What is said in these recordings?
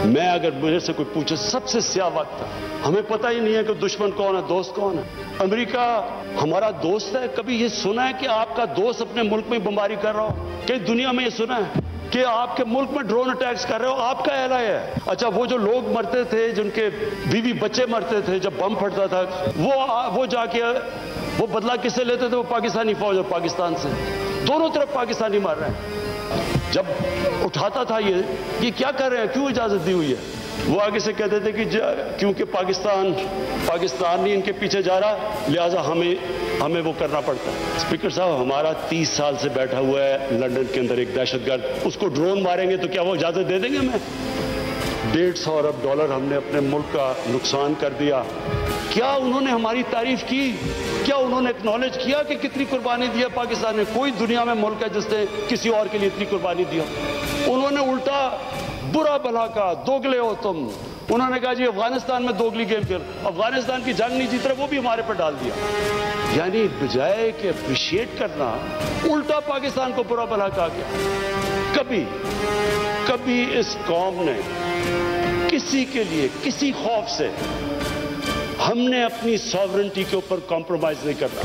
मैं अगर मुझे से कोई पूछे सबसे स्याह वक्त हमें पता ही नहीं है कि दुश्मन कौन है, दोस्त कौन है। अमेरिका हमारा दोस्त है? कभी ये सुना है कि आपका दोस्त अपने मुल्क में बमबारी कर रहा हो? कई दुनिया में ये सुना है कि आपके मुल्क में ड्रोन अटैक्स कर रहे हो? आपका एलाय है। अच्छा, वो जो लोग मरते थे, जिनके बीवी बच्चे मरते थे जब बम फटता था, वो जाके वो बदला किससे लेते थे? वो पाकिस्तानी फौज और पाकिस्तान से। दोनों तरफ पाकिस्तानी मार रहे हैं। जब उठाता था ये क्या कर रहे हैं, क्यों इजाजत दी हुई है? वो आगे से कहते थे कि क्योंकि पाकिस्तान नहीं इनके पीछे जा रहा, लिहाजा हमें वो करना पड़ता है। स्पीकर साहब, हमारा 30 साल से बैठा हुआ है लंदन के अंदर एक दहशतगर्द, उसको ड्रोन मारेंगे तो क्या वो इजाजत दे देंगे हमें? $150 अरब हमने अपने मुल्क का नुकसान कर दिया। क्या उन्होंने हमारी तारीफ की? क्या उन्होंने एक्नॉलेज किया कि कितनी कुर्बानी दिया पाकिस्तान ने? कोई दुनिया में मुल्क है जिसने किसी और के लिए इतनी कुर्बानी दिया? उन्होंने उल्टा बुरा भला कहा, दोगले हो तुम। उन्होंने कहा जी अफगानिस्तान में दोगली गेम खेल, अफगानिस्तान की जंग नहीं जीत रहे, वो भी हमारे पर डाल दिया। यानी बजाय कि अप्रिशिएट करना, उल्टा पाकिस्तान को बुरा भला कहा गया। कभी इस कौम ने किसी के लिए किसी खौफ से हमने अपनी सॉवरेनिटी के ऊपर कॉम्प्रोमाइज नहीं करना।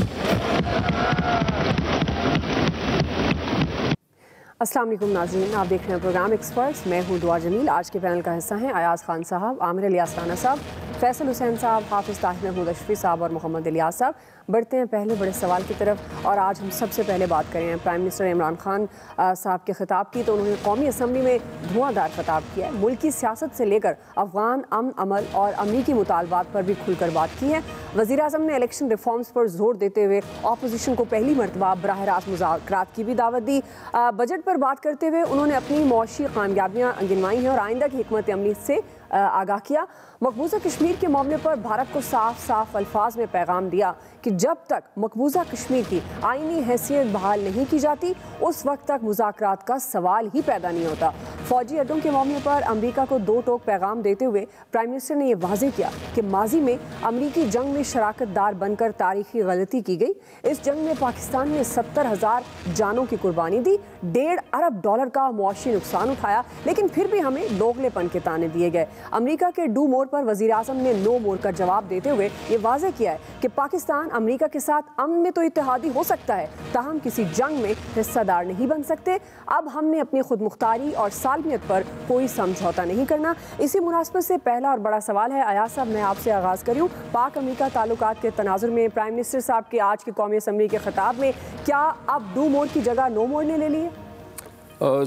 अस्सलाम वालेकुम नाज़रीन, आप देख रहे हैं प्रोग्राम एक्सपर्ट्स। मैं हूं दुआ जमील। आज के पैनल का हिस्सा हैं अयाज खान साहब, आमिर इलियास राना साहब, फैसल हुसैन साहब, हाफिज़ ताहिर महमूद अशफी साहब और मोहम्मद इलियास साहब। बढ़ते हैं पहले बड़े सवाल की तरफ, और आज हम सबसे पहले बात करें प्राइम मिनिस्टर इमरान खान साहब के खिताब की। तो उन्होंने कौमी असम्बली में धुआंधार खिताब किया है। मुल्क की सियासत से लेकर अफगान अमन अमल और अमरीकी मुतालबात पर भी खुलकर बात की है। वज़ीर आज़म ने इलेक्शन रिफॉर्म्स पर जोर देते हुए अपोजिशन को पहली मरतबा बराह रास्त मुज़ाकरात की भी दावत दी। बजट पर बात करते हुए उन्होंने अपनी मौशी कामयाबियाँ गिनवाई हैं और आइंदा की हिकमत अमली से आगाह किया। मकबूजा कश्मीर के मामले पर भारत को साफ साफ अल्फाज में पैगाम दिया कि जब तक मकबूजा कश्मीर की आईनी हैसियत बहाल नहीं की जाती, उस वक्त तक मुज़ाकरात का सवाल ही पैदा नहीं होता। फौजी अड्डों के मामले पर अमरीका को दो टोक पैगाम देते हुए प्राइम मिनिस्टर ने यह वाज़ेह किया कि माजी में अमरीकी जंग में शराकत दार बनकर तारीखी गलती की गई। इस जंग में पाकिस्तान ने 70,000 जानों की कुर्बानी दी, $1.5 अरब का मुआशी नुकसान उठाया, लेकिन फिर भी हमें दोगलेपन के ताने दिए गए। अमरीका के डू मोर पर वज़ीर आज़म ने नो मोर का जवाब देते हुए ये वाज़ेह किया है कि पाकिस्तान अमरीका के साथ अमन में तो इत्तेहादी हो सकता है, ताहम किसी जंग में हिस्सेदार नहीं बन सकते। अब हमने अपनी खुद मुख्तारी और सालमियत पर कोई समझौता नहीं करना। इसी मुनासबत से पहला और बड़ा सवाल है, अयाज साहब मैं आपसे आगाज़ करूँ। पाक अमरीका ताल्लुकात के तनाजुर में प्राइम मिनिस्टर साहब के आज के कौमी असम्बली के खिताब में क्या अब डू मोर की जगह नो मोर ने ले ली है?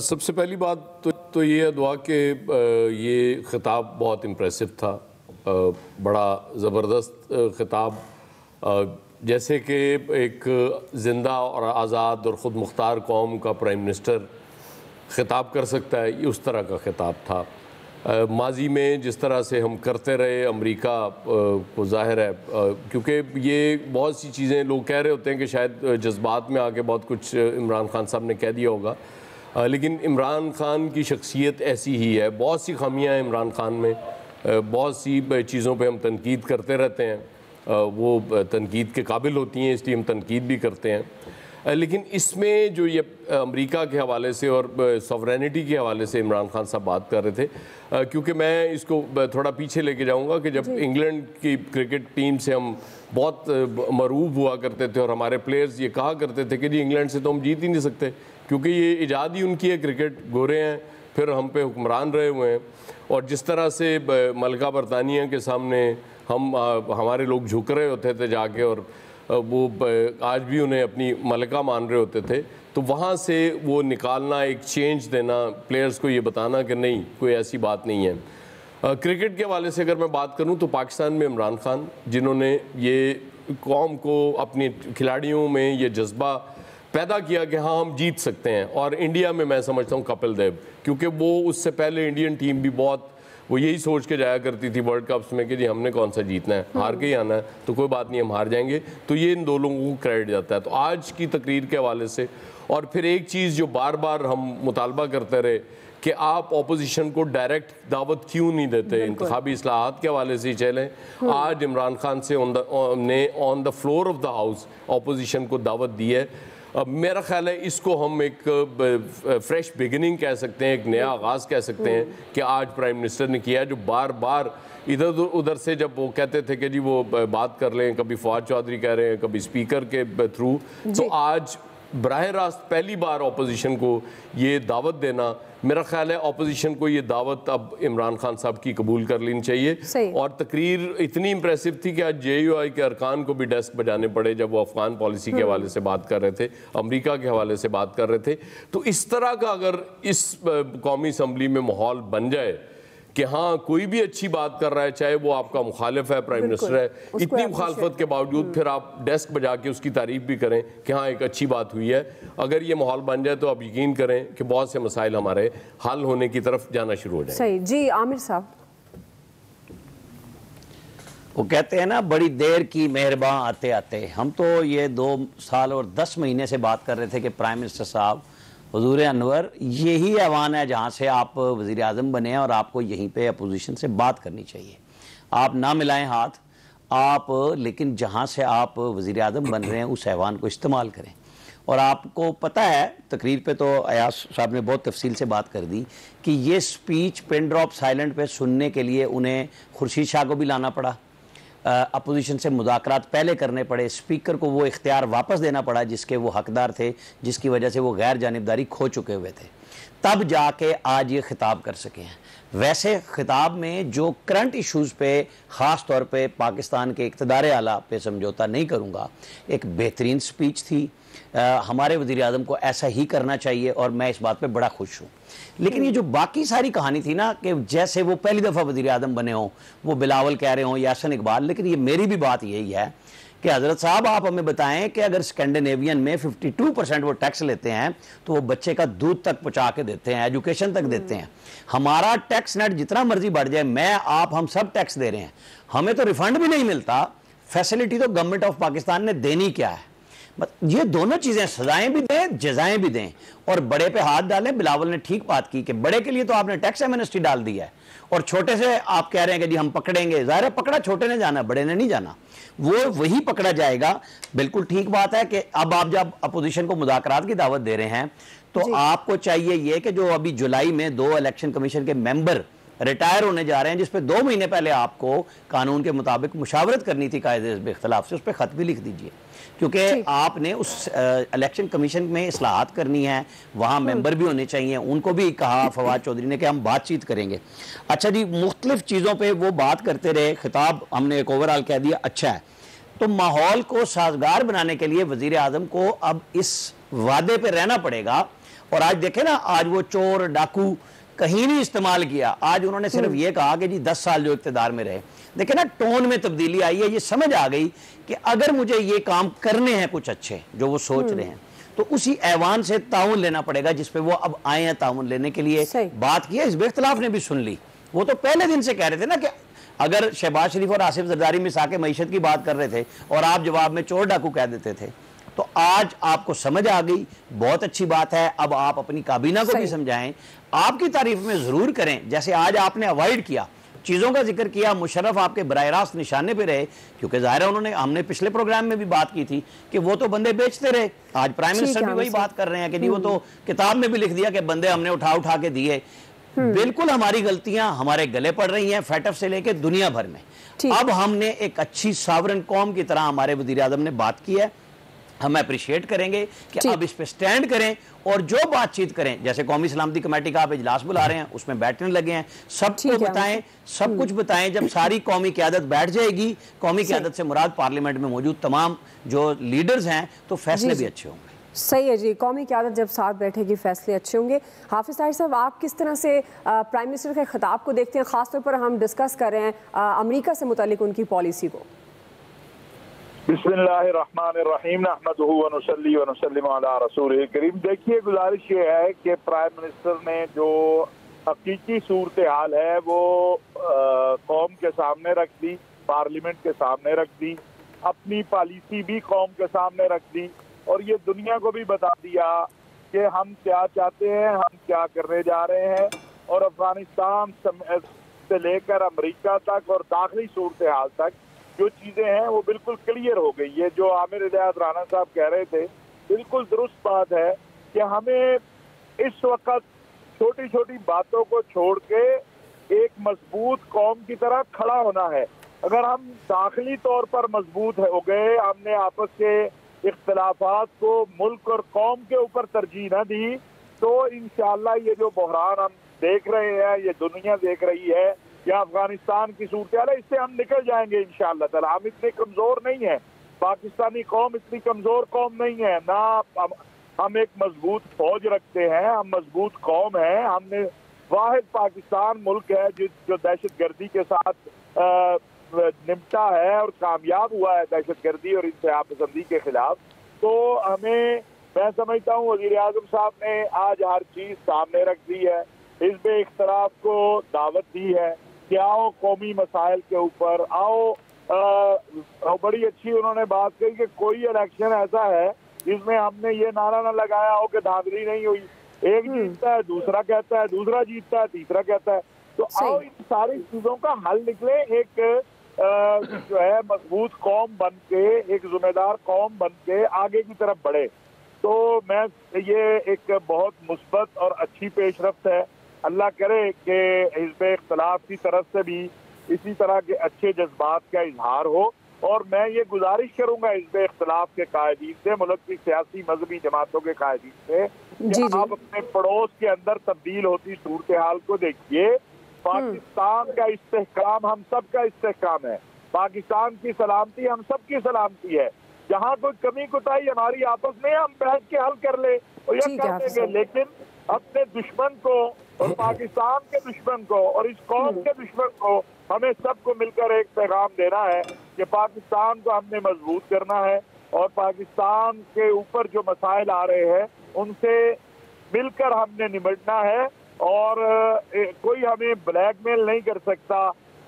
सबसे पहली बात तो ये है दुआ कि ये ख़िताब बहुत इम्प्रेसिव था, बड़ा ज़बरदस्त ख़िताब। जैसे कि एक ज़िंदा और आज़ाद और ख़ुद मुख्तार कौम का प्राइम मिनिस्टर ख़िताब कर सकता है, ये उस तरह का ख़िताब था। माजी में जिस तरह से हम करते रहे अमेरिका को ज़ाहिर है, क्योंकि ये बहुत सी चीज़ें लोग कह रहे होते हैं कि शायद जज्बात में आके बहुत कुछ इमरान खान साहब ने कह दिया होगा, लेकिन इमरान खान की शख्सियत ऐसी ही है। बहुत सी खामियां हैं इमरान खान में, बहुत सी चीज़ों पे हम तनकीद करते रहते हैं, वो तनकीद के काबिल होती हैं, इसलिए हम तनकीद भी करते हैं। लेकिन इसमें जो ये अमेरिका के हवाले से और सॉवरेनिटी के हवाले से इमरान खान साहब बात कर रहे थे, क्योंकि मैं इसको थोड़ा पीछे लेके जाऊंगा कि जब इंग्लैंड की क्रिकेट टीम से हम बहुत मरूब हुआ करते थे और हमारे प्लेयर्स ये कहा करते थे कि जी इंग्लैंड से तो हम जीत ही नहीं सकते, क्योंकि ये इजाद ही उनकी है, क्रिकेट गोरे हैं, फिर हम पे हुक्मरान रहे हुए हैं। और जिस तरह से मलका बरतानिया के सामने हमारे लोग झुक रहे होते थे जाके, और वो आज भी उन्हें अपनी मलका मान रहे होते थे, तो वहाँ से वो निकालना, एक चेंज देना, प्लेयर्स को ये बताना कि नहीं कोई ऐसी बात नहीं है। क्रिकेट के हवाले से अगर मैं बात करूँ तो पाकिस्तान में इमरान खान, जिन्होंने ये कौम को अपने खिलाड़ियों में ये जज्बा पैदा किया कि हाँ हम जीत सकते हैं, और इंडिया में मैं समझता हूँ कपिल देव, क्योंकि वो उससे पहले इंडियन टीम भी बहुत वो यही सोच के जाया करती थी वर्ल्ड कप्स में कि जी हमने कौन सा जीतना है, हार के ही आना है, तो कोई बात नहीं हम हार जाएंगे। तो ये इन दो लोगों को क्रेडिट जाता है। तो आज की तकरीर के हवाले से, और फिर एक चीज़ जो बार बार हम मुतालबा करते रहे कि आप अपोजिशन को डायरेक्ट दावत क्यों नहीं देते, इंतखाबी इस्लाहात के हवाले से चलें। आज इमरान खान से on the floor of the house opposition को दावत दी है। मेरा ख्याल है इसको हम एक फ्रेश बिगिनिंग कह सकते हैं, एक नया आगाज़ कह सकते हैं कि आज प्राइम मिनिस्टर ने किया, जो बार बार इधर उधर से जब वो कहते थे कि जी वो बात कर लें, कभी फवाद चौधरी कह रहे हैं, कभी स्पीकर के थ्रू, तो आज बराह रास्त पहली बार अपोजिशन को ये दावत देना, मेरा ख्याल है अपोजिशन को ये दावत अब इमरान खान साहब की कबूल कर लेनी चाहिए। और तकरीर इतनी इंप्रेसिव थी कि आज JUI के अरकान को भी डेस्क बजाने पड़े जब वो अफगान पॉलिसी के हवाले से बात कर रहे थे, अमेरिका के हवाले से बात कर रहे थे। तो इस तरह का अगर इस कौमी असम्बली में माहौल बन जाए कि हाँ कोई भी अच्छी बात कर रहा है, चाहे वो आपका मुखालिफ है, प्राइम मिनिस्टर है, इतनी मुखालफत के बावजूद फिर आप डेस्क बजा के उसकी तारीफ भी करें कि हाँ एक अच्छी बात हुई है, अगर ये माहौल बन जाए तो आप यकीन करें कि बहुत से मसाइल हमारे हल होने की तरफ जाना शुरू हो जाए। सही जी, आमिर साहब। वो कहते हैं ना, बड़ी देर की मेहरबान आते आते। हम तो ये 2 साल और 10 महीने से बात कर रहे थे कि प्राइम मिनिस्टर साहब, हुजूर अनवर, यही ऐवान है जहाँ से आप वज़ीर आज़म बने हैं और आपको यहीं पे अपोजिशन से बात करनी चाहिए। आप ना मिलाएं हाथ आप, लेकिन जहाँ से आप वज़ीर आज़म बन रहे हैं उस ऐवान को इस्तेमाल करें। और आपको पता है, तकरीर पे तो अयाज साहब ने बहुत तफसील से बात कर दी कि ये स्पीच पिन ड्रॉप साइलेंट पे सुनने के लिए उन्हें खुर्शीद शाह को भी लाना पड़ा, अपोजिशन से मुज़ाकरात पहले करने पड़े, स्पीकर को वो इख्तियार वापस देना पड़ा जिसके वो हकदार थे, जिसकी वजह से वो गैर जानिबदारी खो चुके हुए थे, तब जाके आज ये खिताब कर सके हैं। वैसे खिताब में जो करंट इश्यूज़ पे, ख़ास तौर पे पाकिस्तान के इक़्तिदार आला पे समझौता नहीं करूँगा, एक बेहतरीन स्पीच थी। हमारे वज़ीर आज़म को ऐसा ही करना चाहिए और मैं इस बात पे बड़ा खुश हूँ। लेकिन ये जो बाकी सारी कहानी थी ना, कि जैसे वो पहली दफ़ा वज़ीर आज़म बने हों, वो बिलावल कह रहे हों, यासिन इकबाल, लेकिन ये मेरी भी बात यही है कि हज़रत साहब आप हमें बताएं कि अगर स्कैंडिनेवियन में 52% वो टैक्स लेते हैं तो वो बच्चे का दूध तक पहुँचा के देते हैं, एजुकेशन तक देते हैं। हमारा टैक्स नेट जितना मर्जी बढ़ जाए, मैं आप हम सब टैक्स दे रहे हैं, हमें तो रिफंड भी नहीं मिलता, फैसिलिटी तो गवर्नमेंट ऑफ पाकिस्तान ने देनी क्या है। ये दोनों चीजें, सजाएं भी दें, जजाएं भी दें और बड़े पे हाथ डालें। बिलावल ने ठीक बात की कि बड़े के लिए तो आपने टैक्स एमनेस्टी डाल दिया है और छोटे से आप कह रहे हैं कि जी हम पकड़ेंगे। जाहिर है पकड़ा छोटे ने जाना, बड़े ने नहीं जाना, वो वही पकड़ा जाएगा। बिल्कुल ठीक बात है कि अब आप जब अपोजिशन को मुज़ाकरात की दावत दे रहे हैं तो आपको चाहिए ये कि जो अभी जुलाई में 2 इलेक्शन कमीशन के मेंबर रिटायर होने जा रहे हैं, जिस पे 2 महीने पहले आपको कानून के मुताबिक मुशावरत करनी थी कायदे इख्तिलाफ से, उस पर खत भी लिख दीजिए, क्योंकि आपने उस इलेक्शन कमीशन में इस्लाहात करनी है, वहाँ मेंबर भी होने चाहिए। उनको भी कहा फवाद चौधरी ने कि हम बातचीत करेंगे। अच्छा जी, मुख्तलिफ चीज़ों पे वो बात करते रहे, खिताब हमने एक ओवरऑल कह दिया, अच्छा है। तो माहौल को साजगार बनाने के लिए वज़ीर आज़म को अब इस वादे पे रहना पड़ेगा। और आज देखें ना, आज वो चोर डाकू कहीं नहीं इस्तेमाल किया, आज उन्होंने सिर्फ ये कहा कि जी 10 साल जो इक़्तिदार में रहे। देखिए ना, टोन में तब्दीली आई है, ये समझ आ गई कि अगर मुझे ये काम करने हैं कुछ अच्छे जो वो सोच रहे हैं, तो उसी ऐवान से ताउन लेना पड़ेगा जिस पे वो अब आए हैं ताउन लेने के लिए। बात की है, इस इख्तिलाफ ने भी सुन ली। वो तो पहले दिन से कह रहे थे ना कि अगर शहबाज शरीफ और आसिफ जरदारी मिसा के मईशत की बात कर रहे थे और आप जवाब में चोर डाकू कह देते थे, तो आज आपको समझ आ गई, बहुत अच्छी बात है। अब आप अपनी काबीना को भी समझाएं, आपकी तारीफ में जरूर करें, जैसे आज आपने अवॉइड किया, चीज़ों का जिक्र किया। मुशर्रफ आपके बराह रास्त निशाने पे रहे, क्योंकि ज़ाहिर है उन्होंने, हमने पिछले प्रोग्राम में भी बात की थी कि वो तो बंदे बेचते रहे। आज प्राइम मिनिस्टर भी वही बात कर रहे हैं कि जी वो तो किताब में भी लिख दिया कि बंदे हमने उठा उठा के दिए। बिल्कुल हमारी गलतियां हमारे गले पड़ रही हैं, फैटफ से लेके दुनिया भर में। अब हमने एक अच्छी सावरन कौम की तरह हमारे वज़ीर आज़म ने बात की है, हम अप्रिशिएट करेंगे कि अब इस पे स्टैंड करें और जो बातचीत करें, जैसे कौमी सलामती कमेटी का आप इजलास बुला रहे हैं, उसमें बैठने लगे हैं, सबको बताएं, सब कुछ बताएं। जब सारी कौमी क़यादत बैठ जाएगी, कौमी क़यादत से मुराद पार्लियामेंट में मौजूद तमाम जो लीडर्स हैं, तो फैसले भी अच्छे होंगे। सही है जी, कौमी क़यादत जब साथ बैठेगी फैसले अच्छे होंगे। हाफिज़ ताहिर साहब, आप किस तरह से प्राइम मिनिस्टर के खिताब को देखते हैं? ख़ासतौर पर हम डिस्कस कर रहे हैं अमेरिका से मुतालिक उनकी पॉलिसी को। बिस्मिल्लाहिर्रहमानिर्रहीम, नहमदुहु व नुसल्ली व नुसल्लिमु अला रसूलिल करीम। देखिए, गुजारिश ये है कि प्राइम मिनिस्टर ने जो हकीकी सूरत हाल है वो कौम के सामने रख दी, पार्लियामेंट के सामने रख दी, अपनी पॉलिसी भी कौम के सामने रख दी और ये दुनिया को भी बता दिया कि हम क्या चाहते हैं, हम क्या करने जा रहे हैं। और अफगानिस्तान से लेकर अमेरिका तक और दाखिली सूरत हाल तक जो चीज़ें हैं वो बिल्कुल क्लियर हो गई। ये जो आमिर इलियास राना साहब कह रहे थे बिल्कुल दुरुस्त बात है कि हमें इस वक्त छोटी छोटी बातों को छोड़ के एक मजबूत कौम की तरह खड़ा होना है। अगर हम दाखिली तौर पर मजबूत हो गए, हमने आपस के इख्तिलाफात को मुल्क और कौम के ऊपर तरजीह न दी, तो इंशाअल्लाह ये जो बहरान हम देख रहे हैं, ये दुनिया देख रही है, या अफगानिस्तान की सूरत है, इससे हम निकल जाएंगे इंशाअल्लाह ताला। हम इतने कमजोर नहीं है, पाकिस्तानी कौम इतनी कमजोर कौम नहीं है ना। हम एक मजबूत फौज रखते हैं, हम मजबूत कौम है। हमने वाहिद पाकिस्तान मुल्क है जो दहशत गर्दी के साथ निपटा है और कामयाब हुआ है दहशत गर्दी और इंतहा पसंदी के खिलाफ। तो हमें, मैं समझता हूँ वज़ीर आज़म साहब ने आज हर चीज सामने रख दी है, हिज़्ब इख्तिलाफ को दावत दी है कि आओ कौमी मसाइल के ऊपर आओ। बड़ी अच्छी उन्होंने बात कही कि कोई इलेक्शन ऐसा है जिसमें हमने ये नारा न लगाया हो कि धांधली नहीं हुई, एक जीतता है दूसरा कहता है, दूसरा जीतता है तीसरा कहता है। तो आओ इन सारी चीजों का हल निकले, एक जो है मजबूत कौम बन के, एक जिम्मेदार कौम बन के आगे की तरफ बढ़े। तो मैं, ये एक बहुत मुस्बत और अच्छी पेशरफ्त है। अल्लाह करे कि हिज़्ब इख्तिलाफ की तरफ से भी इसी तरह के अच्छे जज्बात का इजहार हो। और मैं ये गुजारिश करूंगा हिज़्ब इख्तिलाफ के कायदीन से, मुल्क की सियासी मजहबी जमातों के कायदीन से, कि आप अपने पड़ोस के अंदर तब्दील होती सूरत हाल को देखिए। पाकिस्तान का इस्तेहकाम हम सब का इस्तेहकाम है, पाकिस्तान की सलामती हम सब की सलामती है। जहाँ कोई कमी कोताही हमारी आपस में हम बैठ के हल कर ले और यह कर देंगे, लेकिन अपने दुश्मन को और पाकिस्तान के दुश्मन को और इस कौम के दुश्मन को हमें सबको मिलकर एक पैगाम देना है कि पाकिस्तान को हमने मजबूत करना है और पाकिस्तान के ऊपर जो मसाइल आ रहे हैं उनसे मिलकर हमने निपटना है। और कोई हमें ब्लैकमेल नहीं कर सकता,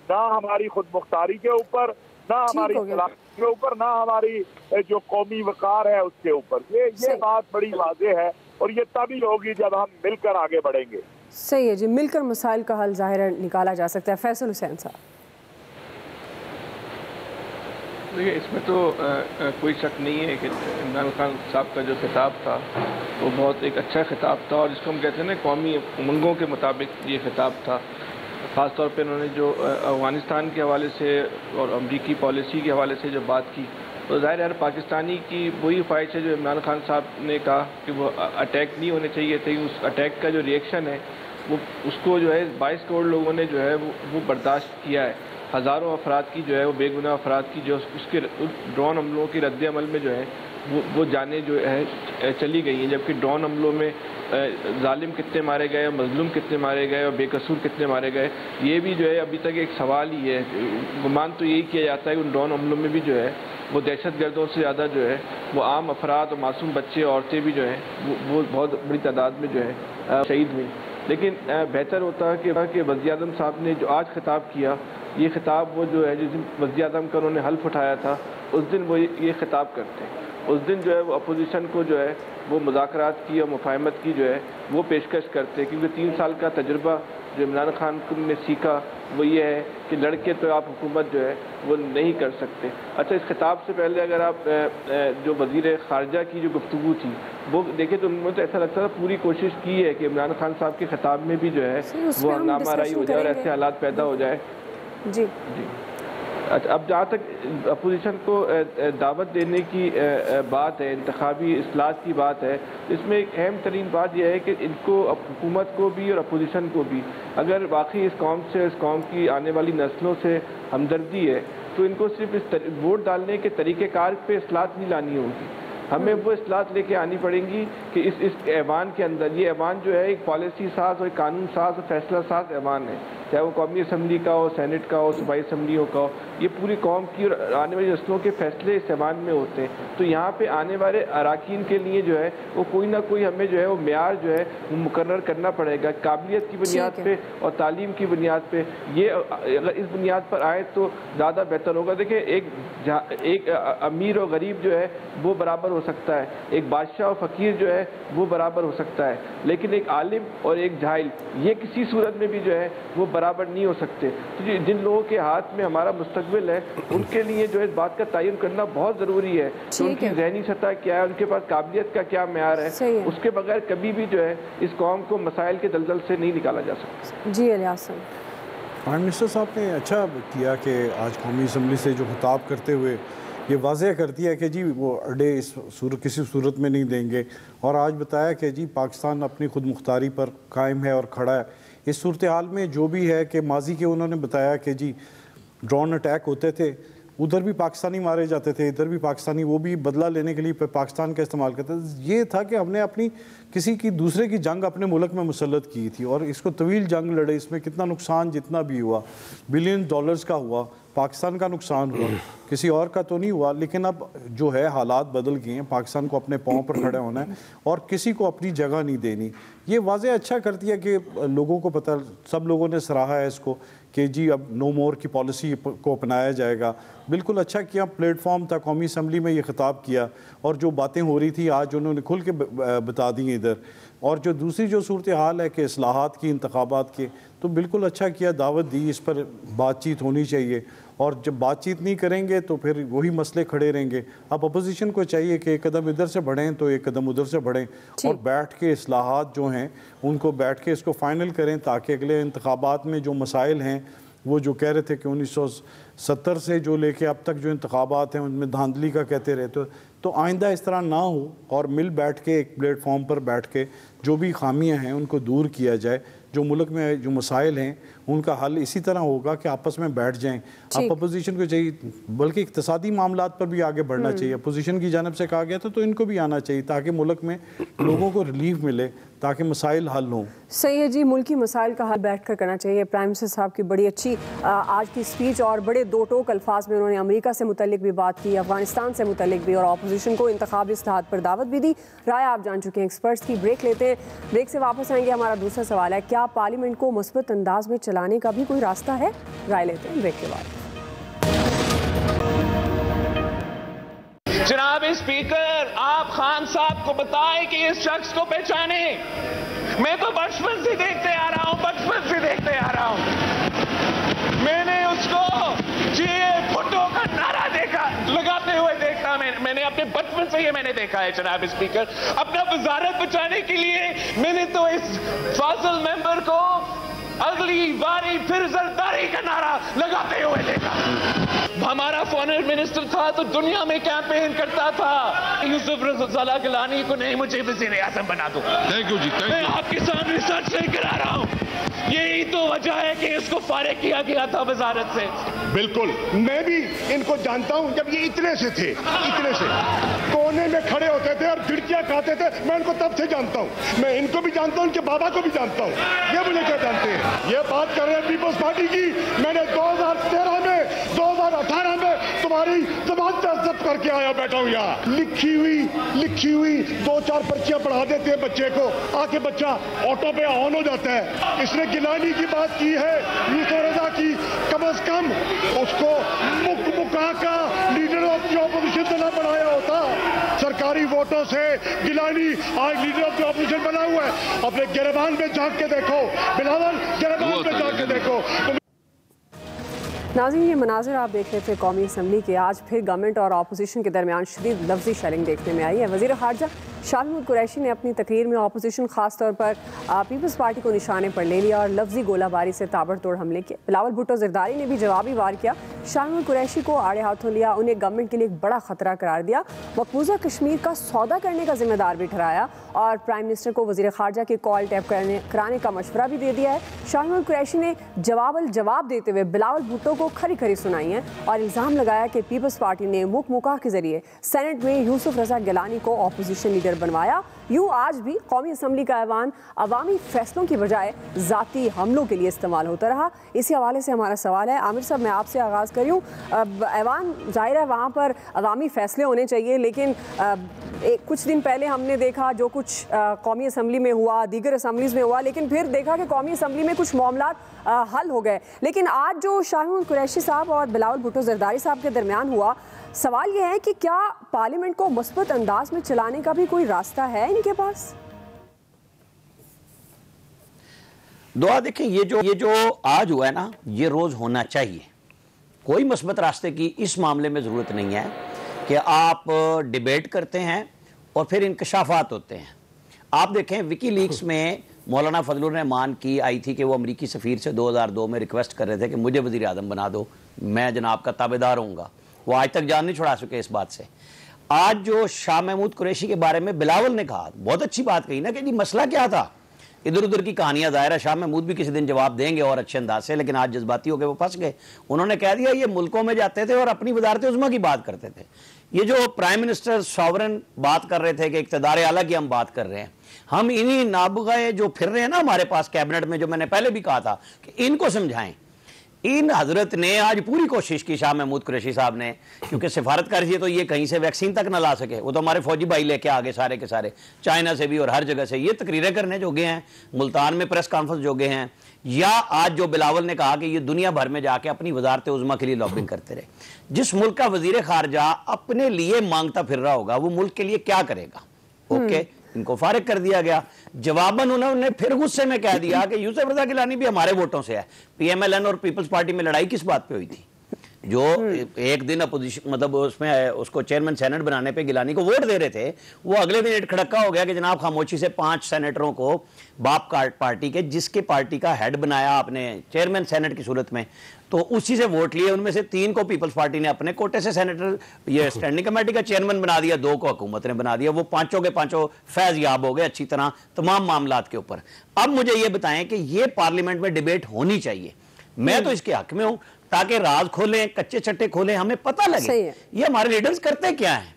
ना हमारी खुद मुख्तारी के ऊपर, ना हमारी सलामती के ऊपर, ना हमारी जो कौमी वकार है उसके ऊपर। ये बात बड़ी वाज़ेह है और ये तभी होगी जब हम मिलकर आगे बढ़ेंगे। सही है जी, मिलकर मसाइल का हल ज़ाहिर निकाला जा सकता है। फैसल हुसैन साहब। देखिए, इसमें तो कोई शक नहीं है कि इमरान खान साहब का जो खिताब था वो बहुत एक अच्छा खिताब था, और जिसको हम कहते हैं ना कौमी उमंगों के मुताबिक ये खिताब था। ख़ास तौर पे उन्होंने जो अफ़गानिस्तान के हवाले से और अमरीकी पॉलिसी के हवाले से जो बात की, तो ज़ाहिर है पाकिस्तानी की वही ख्वाहिश है जो इमरान खान साहब ने कहा कि वो अटैक नहीं होने चाहिए थे। उस अटैक का जो रिएक्शन है वो, उसको जो है 22 करोड़ लोगों ने जो है वो बर्दाश्त किया है। हज़ारों अफराद की जो है वो बेगुनाह अफराद की जो उसके ड्रोन हमलों की रद्द अमल में जो है वो जाने जो है चली गई हैं, जबकि ड्रोन हमलों में जालिम कितने मारे गए, मजलूम कितने मारे गए और बेकसूर कितने मारे गए, ये भी जो है अभी तक एक सवाल ही है। गुमान तो यही किया जाता है कि उन ड्रोन हमलों में भी जो है वो दहशत गर्दों से ज़्यादा जो है वो आम अफराद और मासूम बच्चे औरतें भी जो हैं वो बहुत बड़ी तादाद में जो है शहीद हुई। लेकिन बेहतर होता है कि वज़ीर आज़म साहब ने जो आज खिताब किया, ये खिताब वो जो है जिस दिन वज़ीर आज़म का उन्होंने हल्फ उठाया था उस दिन वो ये खिताब करते हैं। उस दिन जो है वो अपोजिशन को जो है वो मुज़ाकरात की और मुफाहमत की जो है वो पेशकश करते हैं, क्योंकि 3 साल का तजुर्बा जो इमरान खान ने सीखा वो ये है कि लड़के तो आप हुकूमत जो है वो नहीं कर सकते। अच्छा, इस खिताब से पहले अगर आप जो वज़ीर ख़ारजा की जो गुफ्तगू थी वो देखें तो मुझे तो ऐसा लगता था पूरी कोशिश की है कि इमरान खान साहब के खिताब में भी जो है वो हंगामाराई हो जाए और ऐसे हालात पैदा हो जाए। जी। अच्छा, अब जहाँ तक अपोजिशन को दावत देने की बात है, इंतखाबी इस्लाहत की बात है, इसमें एक अहम तरीन बात यह है कि इनको हुकूमत को भी और अपोजिशन को भी अगर वाकई इस कौम से, इस कौम की आने वाली नस्लों से हमदर्दी है तो इनको सिर्फ इस वोट डालने के तरीक़ेकार पे इस्लाहत नहीं लानी होगी, हमें वो इस्लाहत लेके आनी पड़ेंगी कि इस ऐवान के अंदर, ये ऐवान जो है एक पॉलिसी साज और कानून साज और फैसला साज ऐवान है, चाहे वो कौमी असम्बली का हो, सेनेट का हो, सूबाई असम्बलियों का हो, ये पूरी कौम की और आने वाली नस्लों के फैसले इस ऐवान में होते हैं। तो यहाँ पे आने वाले अराकीन के लिए जो है वो कोई ना कोई हमें जो है वो मेयार जो है वो मुकर्रर करना पड़ेगा, काबिलियत की बुनियाद पे और तालीम की बुनियाद पे। ये अगर इस बुनियाद पर आए तो ज़्यादा बेहतर होगा। देखिए, एक अमीर और गरीब जो है वो बराबर हो सकता है, एक बादशाह और फ़कीर जो है वो बराबर हो सकता है, लेकिन एक आलिम और एक जाहिल ये किसी सूरत में भी जो है वो बराबर नहीं हो सकते। तो जिन लोगों के हाथ में हमारा मुस्तकबिल है उनके लिए जो है इस बात का तयन करना बहुत ज़रूरी है कि उनकी ज़हनी सतह क्या है, उनके पास काबिलियत का क्या म्यार है। उसके बगैर कभी भी जो है इस कौम को मसाइल के दलदल से नहीं निकाला जा सकता। जी इलियास प्राइम मिनिस्टर साहब ने अच्छा किया कि आज कौमी असम्बली से जो खिताब करते हुए ये वाज़ह कर दिया कि जी वो अड्डे किसी सूरत में नहीं देंगे, और आज बताया कि जी पाकिस्तान अपनी खुद मुख्तारी पर कायम है और खड़ा है। इस सूरत हाल में जो भी है कि माजी के उन्होंने बताया कि जी ड्रोन अटैक होते थे, उधर भी पाकिस्तानी मारे जाते थे, इधर भी पाकिस्तानी, वो भी बदला लेने के लिए पाकिस्तान का इस्तेमाल करते थे। ये था कि हमने अपनी किसी की दूसरे की जंग अपने मुल्क में मुसल्लत की थी और इसको तवील जंग लड़े, इसमें कितना नुकसान जितना भी हुआ, बिलियन डॉलर्स का हुआ, पाकिस्तान का नुकसान हुआ, किसी और का तो नहीं हुआ। लेकिन अब जो है हालात बदल गए हैं, पाकिस्तान को अपने पाँव पर खड़े होना है और किसी को अपनी जगह नहीं देनी। ये वाज़ह अच्छा कर दिया कि लोगों को पता, सब लोगों ने सराहा है इसको कि जी अब नो मोर की पॉलिसी को अपनाया जाएगा। बिल्कुल अच्छा किया, प्लेटफॉर्म था, कौमी असम्बली में ये खिताब किया और जो बातें हो रही थी आज उन्होंने खुल के बता दी इधर। और जो दूसरी जो सूरत हाल है कि इस्लाहात की, इंतखाबात के, तो बिल्कुल अच्छा किया, दावत दी, इस पर बातचीत होनी चाहिए। और जब बातचीत नहीं करेंगे तो फिर वही मसले खड़े रहेंगे। अब अपोजिशन को चाहिए कि एक कदम इधर से बढ़ें तो एक कदम उधर से बढ़ें और बैठ के इस्लाहात जो हैं उनको बैठ के इसको फाइनल करें, ताकि अगले इंतखाबात में जो मसाइल हैं, वो जो कह रहे थे कि 1970 से जो लेके अब तक जो इंतखाबात हैं उनमें धांधली का कहते रहते, तो आइंदा इस तरह ना हो और मिल बैठ के एक प्लेटफॉर्म पर बैठ के जो भी खामियां हैं उनको दूर किया जाए। जो मुल्क में जो मसाइल हैं उनका हल इसी तरह होगा कि आपस में बैठ जाएं। अब अपोजिशन को चाहिए, बल्कि इक्तिसादी मामलात पर भी आगे बढ़ना चाहिए। अपोजिशन की जानब से कहा गया था तो इनको भी आना चाहिए ताकि मुल्क में लोगों को रिलीफ मिले, ताकि मसाइल हल हों। सही है जी, मुल्की मसाइल का हल बैठ कर करना चाहिए। प्राइम मिनिस्टर साहब की बड़ी अच्छी आज की स्पीच और बड़े दो टोक अल्फाज में उन्होंने अमेरिका से मुतल्लिक भी बात की, अफगानिस्तान से मुतल्लिक भी, और अपोजिशन को इंतखाबी इस्लाहात पर दावत भी दी। राय आप जान चुके हैं एक्सपर्ट्स की। ब्रेक लेते हैं, ब्रेक से वापस आएंगे। हमारा दूसरा सवाल है, क्या पार्लियामेंट को मुस्बत अंदाज में चलाने का भी कोई रास्ता है? राय लेते हैं ब्रेक के बाद। जनाब स्पीकर, आप खान साहब को बताएं कि इस शख्स को पहचाने। मैं तो बचपन से देखते आ रहा हूं, बचपन से देखते आ रहा हूं। मैंने उसको जिए भुट्टो का नारा देखा, लगाते हुए देखा। मैंने अपने बचपन से ये मैंने देखा है जनाब स्पीकर। अपना वजारत बचाने के लिए मैंने तो इस फाजिल मेंबर को अगली बारी फिर जरदारी का नारा लगाते हुए देखा। हमारा फॉरेन मिनिस्टर था तो दुनिया में कैंपेन करता था, यूसुफ रज़ा गिलानी को नहीं, मुझे वज़ीर आज़म बना दो। थैंक यू जी, मैं आपके सामने सच नहीं करा रहा हूँ। यही तो वजह है कि इसको फारिग किया गया था वजारत से। बिल्कुल, मैं भी इनको जानता हूं। जब ये इतने से थे, इतने से कोने में खड़े होते थे और गिड़कियां खाते थे, मैं इनको तब से जानता हूं। मैं इनको भी जानता हूं, इनके बाबा को भी जानता हूं। ये मुझे क्या जानते हैं? ये बात कर रहे हैं पीपल्स पार्टी की। मैंने 2013 में, 2018 में तुम्हारी जबान पे जब्त करके आया, बैठा हूं यहाँ। लिखी हुई 2-4 पर्चियां पढ़ा देते हैं बच्चे को, आके बच्चा ऑटो पे ऑन हो जाता है। इसने गिलानी की बात की है, यूसुफ रज़ा की, कम से कम उसको मुका का लीडर ऑफ द ऑपोजिशन तो ना बनाया होता। सरकारी वोटों से गिलानी आज लीडर ऑफ द ऑपोजिशन बना हुआ है। अपने गिरबान में झांक के देखो, बिलावल, गिरबान में झांक के देखो। नाज़रीन, ये मनाज़िर आप देख रहे थे कौमी असम्बली के। आज फिर गवर्नमेंट और अपोजिशन के दरमियान शदीद लफ्ज़ी शेलिंग देखने में आई है। वज़ीर ख़ारजा शाह महमूद कुरैशी ने अपनी तकरीर में अपोजिशन खास तौर पर पीपल्स पार्टी को निशाने पर ले लिया और लफ्ज़ी गोलाबारी से ताबड़तोड़ हमले किए। बिलावल भुट्टो ज़रदारी ने भी जवाबी वार किया, शाह महमूद कुरैशी को आड़े हाथों लिया, उन्हें गवर्नमेंट के लिए एक बड़ा खतरा करार दिया, मकबूजा कश्मीर का सौदा करने का जिम्मेदार भी ठहराया और प्राइम मिनिस्टर को वज़ीर ख़ारजा की कॉल टैप कराने का मशवरा भी दे दिया है। शाह महमूद कुरैशी ने जवाब देते हुए बिलावल भुट्टो को खरी खरी सुनाई है और इल्ज़ाम लगाया कि पीपल्स पार्टी ने मुका के जरिए सेनेट में यूसुफ रज़ा गिलानी को अपोजिशन लीडर बनवाया। यूँ आज भी कौमी असम्बली का ऐवान अवामी फैसलों की बजाय ज़ाती हमलों के लिए इस्तेमाल होता रहा। इसी हवाले से हमारा सवाल है, आमिर साहब मैं आपसे आगाज़ करूँ। ऐवान ज़ाहिर है वहाँ पर अवामी फैसले होने चाहिए, लेकिन कुछ दिन पहले हमने देखा जो कुछ कौमी असम्बली में हुआ, दीगर असम्बलीज़ में हुआ, लेकिन फिर देखा कि कौमी असम्बली में कुछ मामलात हल हो गए। लेकिन आज जो शाह महमूद कुरैशी साहब और बिलावल भुट्टो ज़रदारी साहब के दरमियान हुआ, सवाल यह है कि क्या पार्लियामेंट को मुस्बत अंदाज में चलाने का भी कोई रास्ता है इनके पास? दुआ देखें, ये जो आज हुआ है ना, ये रोज होना चाहिए। कोई मुस्बत रास्ते की इस मामले में जरूरत नहीं है कि आप डिबेट करते हैं और फिर इंकशाफात होते हैं। आप देखें विकीलीक्स में मौलाना फजलुर रहमान की आई थी कि वो अमरीकी सफ़ीर से 2002 में रिक्वेस्ट कर रहे थे कि मुझे वज़ीर आज़म बना दो, मैं जनाब का ताबेदार होऊंगा। वो आज तक जान नहीं छुड़ा सके इस बात से। आज जो शाह महमूद कुरैशी के बारे में बिलावल ने कहा, बहुत अच्छी बात कही ना कि जी मसला क्या था। इधर उधर की कहानियां दायरा, शाह महमूद भी किसी दिन जवाब देंगे और अच्छे अंदाज से, लेकिन आज जज्बाती होकर वो फंस गए। उन्होंने कह दिया ये मुल्कों में जाते थे और अपनी वजारत उज़्मा की बात करते थे। ये जो प्राइम मिनिस्टर सॉवरन बात कर रहे थे कि इक़्तिदार आला की हम बात कर रहे हैं, हम इन्हीं नाबुगाए जो फिर रहे हैं ना हमारे पास कैबिनेट में, जो मैंने पहले भी कहा था कि इनको समझाएं। इन हजरत ने आज पूरी कोशिश की, शाह महमूद कुरैशी साहब ने, क्योंकि सिफारतकारी थी तो ये कहीं से वैक्सीन तक ना ला सके। वो तो हमारे फौजी भाई लेके आ गए सारे के सारे, चाइना से भी और हर जगह से। ये तकरीरें करने जोगे हैं, मुल्तान में प्रेस कॉन्फ्रेंस जोगे हैं, या आज जो बिलावल ने कहा कि ये दुनिया भर में जाके अपनी वजारत उज़्मा के लिए लॉबिंग करते रहे। जिस मुल्क का वजीर खारजा अपने लिए मांगता फिर रहा होगा, वो मुल्क के लिए क्या करेगा? ओके, इनको फारिग कर दिया गया। जवाबन उन्होंने फिर गुस्से में कह दिया कि यूसुफ रज़ा गिलानी भी हमारे वोटों से है। पीएमएलएन और पीपल्स पार्टी में लड़ाई किस बात पे हुई थी? जो एक दिन अपोजिशन, मतलब उसमें उसको चेयरमैन सेनेट बनाने पे गिलानी को वोट दे रहे थे, वो अगले दिन इट खड़क्का हो गया कि जनाब खामोशी से 5 सेनेटरों को बाप पार्टी के, जिसके पार्टी का हेड बनाया आपने चेयरमैन सेनेट की सूरत में, तो उसी से वोट लिए। उनमें से 3 को पीपल्स पार्टी ने अपने कोटे से सेनेटर, ये स्टैंडिंग कमेटी का चेयरमैन बना दिया, 2 को हुकूमत ने बना दिया। वो पांचों के पांचों फैज याब हो गए अच्छी तरह तमाम मामलात के ऊपर। अब मुझे ये बताएं कि ये पार्लियामेंट में डिबेट होनी चाहिए। मैं तो इसके हक में हूं, ताकि राज खोलें, कच्चे चट्टे खोलें, हमें पता लगे ये हमारे लीडर्स करते क्या हैं।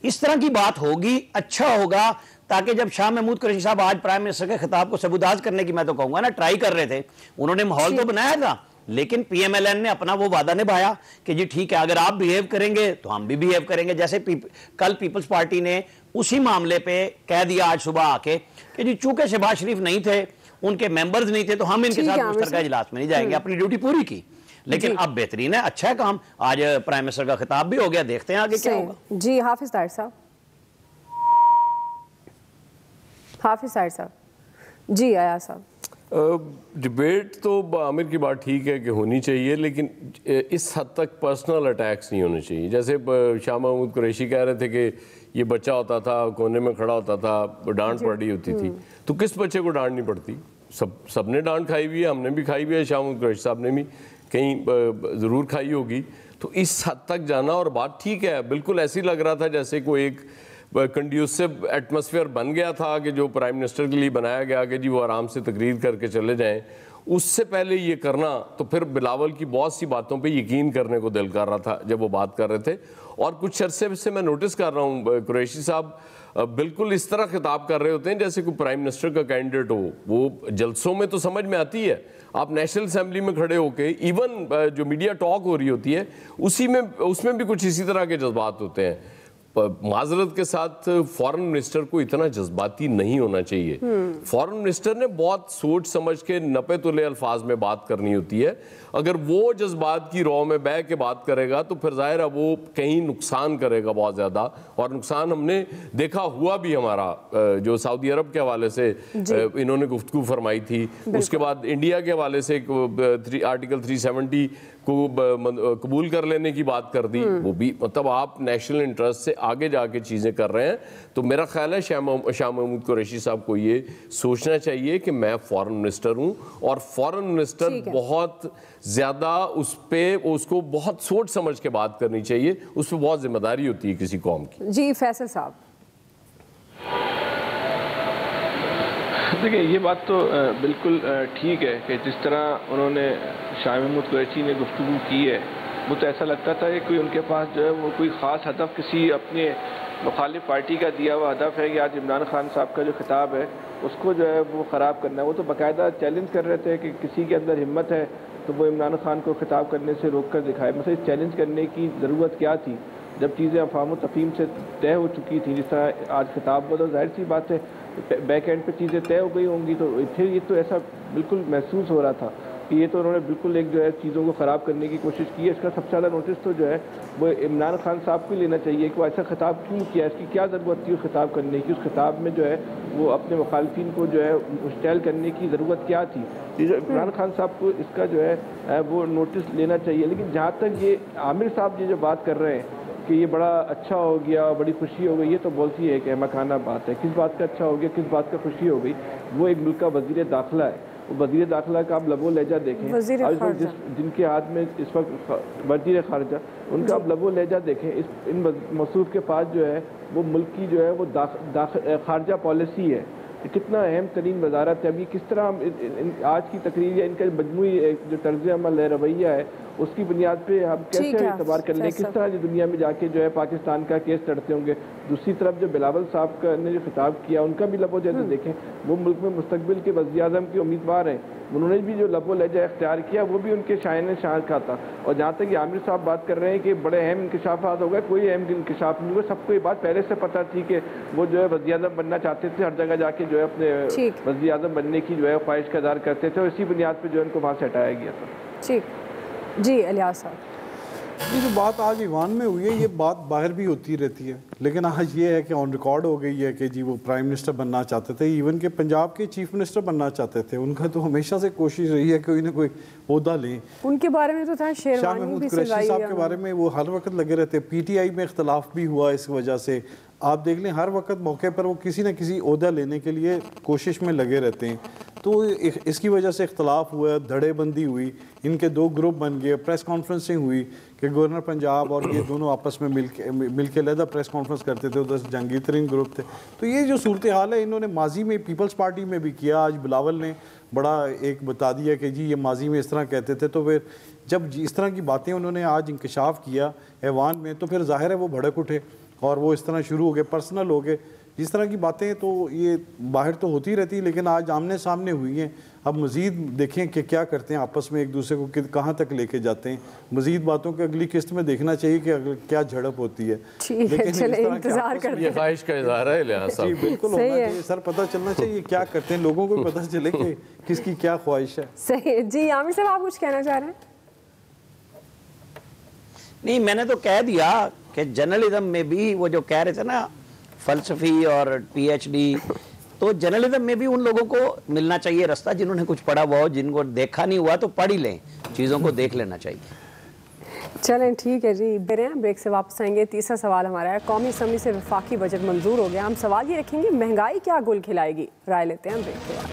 इस तरह की बात होगी, अच्छा होगा, ताकि जब शाह महमूद कुरैशी साहब आज प्राइम मिनिस्टर के खिताब को सबूताज करने की, मैं तो कहूंगा ना, ट्राई कर रहे थे, उन्होंने माहौल तो बनाया था, लेकिन पीएमएलएन ने अपना वो वादा निभाया कि जी ठीक है, अगर आप बिहेव करेंगे तो हम भी बिहेव करेंगे। जैसे कल पीपल्स पार्टी ने उसी मामले पे कह दिया आज सुबह आके कि जी चूंकि शहबाज शरीफ नहीं थे, उनके मेंबर्स नहीं थे, तो हम इनके साथ मुश्तरका इजलास में नहीं जाएंगे। अपनी ड्यूटी पूरी की, लेकिन अब बेहतरीन है, अच्छा है काम। आज प्राइम मिनिस्टर का खिताब भी हो गया, देखते हैं आगे क्या होगा। जी हाफिज ताहिर साहब, हाफिज ताहिर साहब। जी आया साहब, डिबेट तो आमिर की बात ठीक है कि होनी चाहिए, लेकिन इस हद तक पर्सनल अटैक्स नहीं होने चाहिए। जैसे शाह महमूद कुरैशी कह रहे थे कि ये बच्चा होता था कोने में खड़ा होता था, डांट पड़ रही होती थी, तो किस बच्चे को डांट नहीं पड़ती? सबने डांट खाई हुई है, हमने भी खाई हुई है, शाह महमूद कुरैशी साहब ने भी कहीं ज़रूर खाई होगी। तो इस हद तक जाना, और बात ठीक है, बिल्कुल ऐसी लग रहा था जैसे कोई एक कंड्यूसिव एटमॉस्फेयर बन गया था कि जो प्राइम मिनिस्टर के लिए बनाया गया कि जी वो आराम से तकरीर करके चले जाएं। उससे पहले ये करना, तो फिर बिलावल की बहुत सी बातों पे यकीन करने को दिल कर रहा था जब वो बात कर रहे थे। और कुछ अरसे से मैं नोटिस कर रहा हूँ कुरैशी साहब बिल्कुल इस तरह खिताब कर रहे होते हैं जैसे कोई प्राइम मिनिस्टर का कैंडिडेट हो। वो जलसों में तो समझ में आती है, आप नेशनल असेंबली में खड़े होके, इवन जो मीडिया टॉक हो रही होती है उसमें भी कुछ इसी तरह के जज्बात होते हैं। माजरत के साथ फॉरेन मिनिस्टर को इतना जज्बाती नहीं होना चाहिए। फॉरेन मिनिस्टर ने बहुत सोच समझ के नपे तुले अल्फाज में बात करनी होती है। अगर वो जज्बात की रौ में बह के बात करेगा तो फिर जाहिर है वो कहीं नुकसान करेगा बहुत ज़्यादा, और नुकसान हमने देखा हुआ भी। हमारा जो सऊदी अरब के हवाले से इन्होंने गुफ्तगू फरमाई थी, उसके बाद इंडिया के हवाले से आर्टिकल 370 को कबूल कर लेने की बात कर दी, वो भी मतलब आप नेशनल इंटरेस्ट से आगे जाके चीज़ें कर रहे हैं। तो मेरा ख्याल है शाह महमूद कुरैशी साहब को ये सोचना चाहिए कि मैं फॉरेन मिनिस्टर हूँ, और फॉरेन मिनिस्टर बहुत ज़्यादा उसको बहुत सोच समझ के बात करनी चाहिए, उस पर बहुत जिम्मेदारी होती है किसी कौम की। जी फैसल साहब, देखिए ये बात तो बिल्कुल ठीक है कि जिस तरह उन्होंने शाह महमूद कुरैशी ने गुफ्तगू की है, वो तो ऐसा लगता था कि कोई उनके पास जो है वो कोई ख़ास हदफ किसी अपने मुखालिफ पार्टी का दिया हुआ हदफ है कि आज इमरान खान साहब का जो खिताब है उसको जो है वो ख़राब करना है। वो तो बाकायदा चैलेंज कर रहे थे कि किसी के अंदर हिम्मत है तो वो इमरान खान को खिताब करने से रोक कर दिखाए। मतलब इस चैलेंज करने की ज़रूरत क्या थी जब चीज़ें अफवाम तफहीम से तय हो चुकी थी। जिस तरह आज खिताब को, तो जाहिर सी बात है बैक एंड पे चीज़ें तय हो गई होंगी, तो फिर ये तो ऐसा बिल्कुल महसूस हो रहा था। कि ये तो उन्होंने बिल्कुल एक जो है चीज़ों को ख़राब करने की कोशिश की है। इसका सबसे ज़्यादा नोटिस तो जो है वो इमरान खान साहब को लेना चाहिए कि वो ऐसा खिताब क्यों किया, इसकी क्या ज़रूरत थी उस खिताब करने की। उस खिताब में जो है वो अपने मुखालफिन को जो है मुश्तैल करने की ज़रूरत क्या थी। इमरान खान साहब को इसका जो है वो नोटिस लेना चाहिए। लेकिन जहाँ तक ये आमिर साहब ये जो बात कर रहे हैं कि ये बड़ा अच्छा हो गया, बड़ी खुशी हो गई, ये तो बोलती है कि अहमकाना बात है। किस बात का अच्छा हो गया, किस बात का खुशी हो गई? वो एक मुल्क का वज़ीर दाखिला है, वज़ीर दाखिला का आप लबो लहजा देखें, जिनके हाथ में इस वक्त वज़ीर खारजा, उनका आप लबो लहजा देखें। इन मसूफ के पास जो है वो मुल्क की जो है वो खारजा पॉलिसी है, कितना अहम तरीन वजारत है। अभी किस तरह हम आज की तकरीर या इनका मजमूई जो तर्ज अमल है, रवैया है, उसकी बुनियाद पे हम कैसे एतबार कर लें, किस तरह दुनिया में जाके जो है पाकिस्तान का केस लड़ते होंगे। दूसरी तरफ जो बिलावल साहब का ने जो खिताब किया, उनका भी लबो लहजा देखें। वो मुल्क में मुस्तकबिल के वज़ीर आज़म के उम्मीदवार हैं, उन्होंने भी जो लबो लहजा इख्तियार किया वो भी उनके शान शान का था। और जहाँ तक ये आमिर साहब बात कर रहे हैं कि बड़े अहम इंकशाफात हो गए, कोई अहम इंकशाफ नहीं हुआ। सबको ये बात पहले से पता थी कि वो जो है वज़ीर आज़म बनना चाहते थे, हर जगह जाके जो है अपने वज़ीर आज़म बनने की जो है ख्वाहिश का इज़हार करते थे, और इसी बुनियाद पर जो है उनको वहाँ से हटाया गया था। ठीक जी इलियास साहब, ये जो बात आज ईवान में हुई है, ये बात बाहर भी होती रहती है, लेकिन आज ये है कि ऑन रिकॉर्ड हो गई है कि जी वो प्राइम मिनिस्टर बनना चाहते थे, इवन के पंजाब के चीफ मिनिस्टर बनना चाहते थे। उनका तो हमेशा से कोशिश रही है कि कोई ना कोई ओहदा लें। उनके बारे में तो था शाह महमूद कुरैशी साहब के बारे में वो हर वक्त लगे रहते। PTI में इख्तलाफ भी हुआ इस वजह से। आप देख लें हर वक्त मौके पर वो किसी न किसी ओहदा लेने के लिए कोशिश में लगे रहते हैं। तो इसकी वजह से इख्तलाफ हुआ, धड़ेबंदी हुई, इनके दो ग्रुप बन गए, प्रेस कॉन्फ्रेंसिंग हुई कि गवर्नर पंजाब और ये दोनों आपस में मिल के अलहदा प्रेस कॉन्फ्रेंस करते थे, उधर जहांगीर तरीन ग्रुप थे। तो ये जो सूरत हाल है इन्होंने माजी में पीपल्स पार्टी में भी किया। आज बिलावल ने बड़ा एक बता दिया कि जी ये माजी में इस तरह कहते थे। तो फिर जब इस तरह की बातें उन्होंने आज इंकशाफ किया ऐवान में, तो फिर जाहिर है वो भड़क उठे और वो इस तरह शुरू हो गए, पर्सनल हो गए। जिस तरह की बातें तो ये बाहर तो होती रहती, लेकिन आज आमने सामने हुई हैं। अब मज़ीद देखें कि क्या करते हैं आपस में, एक दूसरे को कहाँ तक लेके जाते हैं। मज़ीद बातों को अगली किस्त में देखना चाहिए कि अगली क्या झड़प होती है। लेकिन इंतजार करते हैं। ख्वाहिश का इज़हार है इलियास साहब। जी बिल्कुल होना चाहिए सर, पता चलना चाहिए क्या करते हैं, लोगों को पता चले कि किसकी क्या ख्वाहिश है। सही जी। आमिर साहब आप कुछ कहना चाह रहे हैं? नहीं, मैंने तो कह दिया कि जर्नलिज्म में भी वो जो कह रहे थे ना फ़लसफ़ी और PhD, तो जर्नलिज्म में भी उन लोगों को मिलना चाहिए रास्ता जिन्होंने कुछ पढ़ा हुआ हो। जिनको देखा नहीं हुआ तो पढ़ ही लें, चीज़ों को देख लेना चाहिए। चलें ठीक है जी, ब्रेक से वापस आएंगे। तीसरा सवाल हमारा है, कौमी असम्बली से वफाकी बजट मंजूर हो गया। हम सवाल ये रखेंगे, महंगाई क्या गुल खिलाएगी? राय लेते हैं ब्रेक के बाद।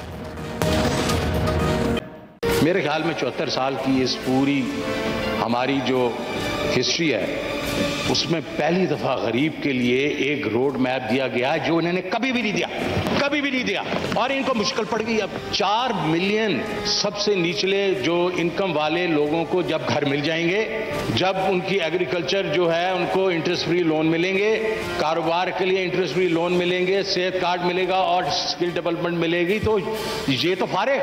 मेरे ख्याल में 74 साल की इस पूरी हमारी जो हिस्ट्री है उसमें पहली दफा गरीब के लिए एक रोड मैप दिया गया जो इन्होंने कभी भी नहीं दिया, कभी भी नहीं दिया, और इनको मुश्किल पड़ गई। अब 4 मिलियन सबसे निचले जो इनकम वाले लोगों को जब घर मिल जाएंगे, जब उनकी एग्रीकल्चर जो है उनको इंटरेस्ट फ्री लोन मिलेंगे, कारोबार के लिए इंटरेस्ट फ्री लोन मिलेंगे, सेहत कार्ड मिलेगा और स्किल डेवलपमेंट मिलेगी, तो ये तो फारे।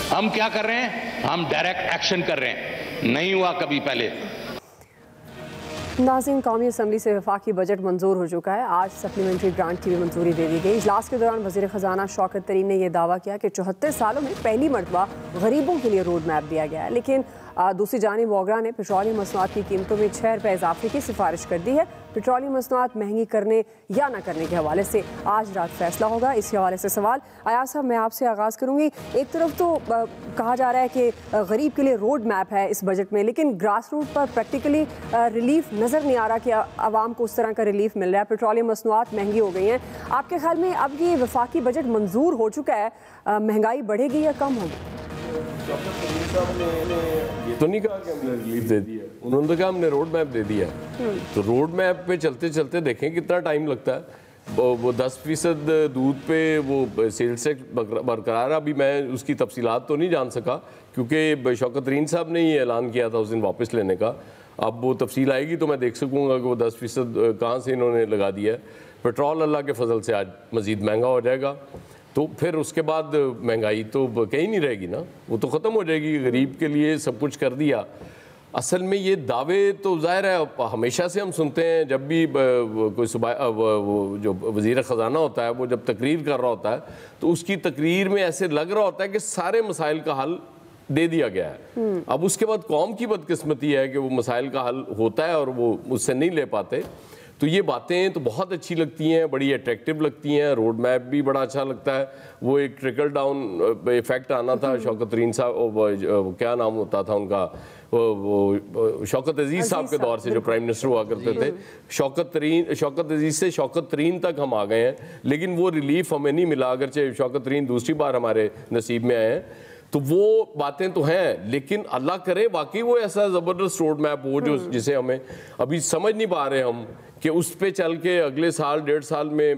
हम क्या कर रहे हैं? हम डायरेक्ट एक्शन कर रहे हैं, नहीं हुआ कभी पहले। नाज़रीन, कौमी असम्बली से वफाकी बजट मंजूर हो चुका है। आज सप्लीमेंट्री ग्रांट की भी मंजूरी दे दी गई। इजलास के दौरान वज़ीर ख़जाना शौकत तरीन ने यह दावा किया कि 74 सालों में पहली मरतबा गरीबों के लिए रोड मैप दिया गया है। लेकिन दूसरी जानिब वोगरा ने पेट्रोलियम मसनूआत की कीमतों में 6 रुपये इजाफे की सिफारिश कर दी है। पेट्रोलियम मसनूआत महंगी करने या ना करने के हवाले से आज रात फैसला होगा। इसी हवाले से सवाल अयाज साहब, मैं आपसे आगाज़ करूँगी। एक तरफ तो कहा जा रहा है कि गरीब के लिए रोड मैप है इस बजट में, लेकिन ग्रास रूट पर प्रैक्टिकली रिलीफ नज़र नहीं आ रहा कि आवाम को उस तरह का रिलीफ मिल रहा है। पेट्रोलियम मसनूआत महंगी हो गई हैं। आपके ख्याल में अब ये वफाकी बजट मंजूर हो चुका है, महंगाई बढ़ेगी या कम होगी? तो नहीं कहा कि हमने रिलीफ दे दिया, उन्होंने तो कहा हमने रोड मैप दे दिया। तो रोड मैप पे चलते चलते देखें कितना टाइम लगता है। वो 10% दूध पे वो सेल्स टैक्स बरकरार। अभी मैं उसकी तफसीलात तो नहीं जान सका क्योंकि शौकत तरीन साहब ने ही ऐलान किया था उस दिन वापस लेने का। अब वो तफसील आएगी तो मैं देख सकूँगा कि वो 10% कहाँ से इन्होंने लगा दिया है। पेट्रोल अल्लाह के फजल से आज मज़ीद महंगा हो जाएगा, तो फिर उसके बाद महंगाई तो कहीं नहीं रहेगी ना, वो तो ख़त्म हो जाएगी। गरीब के लिए सब कुछ कर दिया। असल में ये दावे तो ज़ाहिर है हमेशा से हम सुनते हैं, जब भी कोई जो वज़ीर ख़जाना होता है वो जब तकरीर कर रहा होता है तो उसकी तकरीर में ऐसे लग रहा होता है कि सारे मसाइल का हल दे दिया गया है। अब उसके बाद कौम की बदकिस्मती है कि वो मसाइल का हल होता है और वो उससे नहीं ले पाते। तो ये बातें तो बहुत अच्छी लगती हैं, बड़ी अट्रैक्टिव लगती हैं, रोड मैप भी बड़ा अच्छा लगता है। वो एक ट्रिकल डाउन इफेक्ट आना था, शौकत तरीन साहब, क्या नाम होता था उनका, वो शौकत अजीज़ साहब के दौर से जो प्राइम मिनिस्टर हुआ करते थे, शौकत अजीज़ से शौकत तरीन तक हम आ गए हैं, लेकिन वो रिलीफ हमें नहीं मिला, अगरचे शौकत तरीन दूसरी बार हमारे नसीब में आए हैं। तो वो बातें तो हैं, लेकिन अल्लाह करे वाकई वो ऐसा ज़बरदस्त रोड मैप हो जो जिसे हमें अभी समझ नहीं पा रहे हम कि उस पे चल के अगले साल 1.5 साल में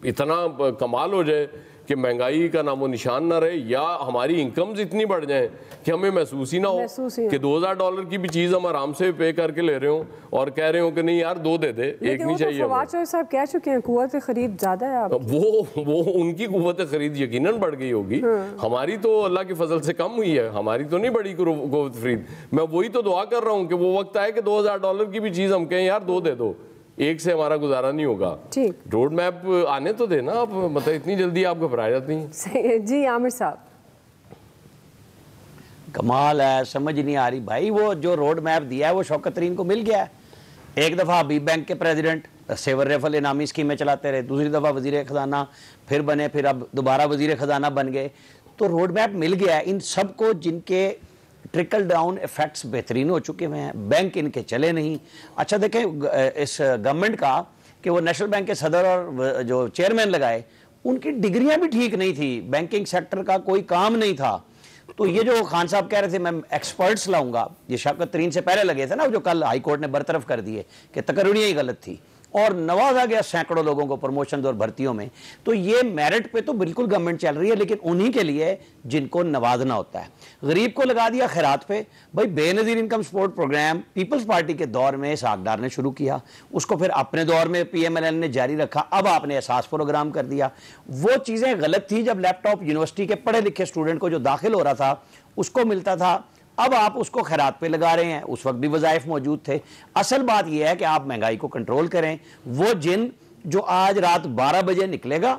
इतना कमाल हो जाए कि महंगाई का नामो निशान ना रहे, या हमारी इनकम्स इतनी बढ़ जाएं कि हमें महसूस ही ना हो कि $2000 की भी चीज़ हम आराम से पे करके ले रहे हो और कह रहे हो कि नहीं यार 2 दे दे, एक नहीं चाहिए। फवाद चौधरी साहब कह चुके हैं कुव्वत खरीद ज़्यादा है आपकी। वो उनकी कुव्वत खरीद यकीनन बढ़ गई होगी, हमारी तो अल्लाह के फजल से कम हुई है, हमारी तो नहीं बढ़ी कुव्वत खरीद। मैं वही तो दुआ कर रहा हूँ कि वो वक्त आए कि $2000 की भी चीज़ हम कहें यार 2 दे दो, एक से हमारा गुजारा नहीं होगा। ठीक, रोड मैप आने तो देना आप, मतलब इतनी जल्दी आप घबरा जाती हैं। जी आमिर साहब, कमाल है, समझ नहीं आ रही भाई। वो जो रोड मैप दिया है वो शौकत तरीन को मिल गया है। एक दफ़ा हबीब बैंक के प्रेसिडेंट सेवर रेफल इनामी स्कीमें चलाते रहे, दूसरी दफ़ा वज़ीर ख़जाना फिर बने, फिर अब दोबारा वज़ीर ख़जाना बन गए। तो रोड मैप मिल गया है इन सबको, जिनके ट्रिकल डाउन इफेक्ट्स बेहतरीन हो चुके हुए हैं, बैंक इनके चले नहीं। अच्छा देखें इस गवर्नमेंट का कि वो नेशनल बैंक के सदर और जो चेयरमैन लगाए, उनकी डिग्रियां भी ठीक नहीं थी, बैंकिंग सेक्टर का कोई काम नहीं था। तो ये जो खान साहब कह रहे थे मैं एक्सपर्ट्स लाऊंगा, ये शौकत तरीन से पहले लगे थे ना, जो कल हाई कोर्ट ने बरतरफ कर दिए कि तकरीरें ही गलत थी, और नवाजा गया सैकड़ों लोगों को प्रमोशन और भर्तियों में। तो ये मेरिट पे तो बिल्कुल गवर्नमेंट चल रही है, लेकिन उन्हीं के लिए जिनको नवाजना होता है। गरीब को लगा दिया खैरात पे। भाई Benazir Income Support Programme Peoples Party के दौर में सागदार ने शुरू किया, उसको फिर अपने दौर में PMLN ने जारी रखा, अब आपने एहसास प्रोग्राम कर दिया। वो चीज़ें गलत थी जब लैपटॉप यूनिवर्सिटी के पढ़े लिखे स्टूडेंट को जो दाखिल हो रहा था उसको मिलता था, अब आप उसको खैरात पे लगा रहे हैं। उस वक्त भी वज़ाइफ मौजूद थे। असल बात यह है कि आप महंगाई को कंट्रोल करें। वो जिन जो आज रात 12 बजे निकलेगा,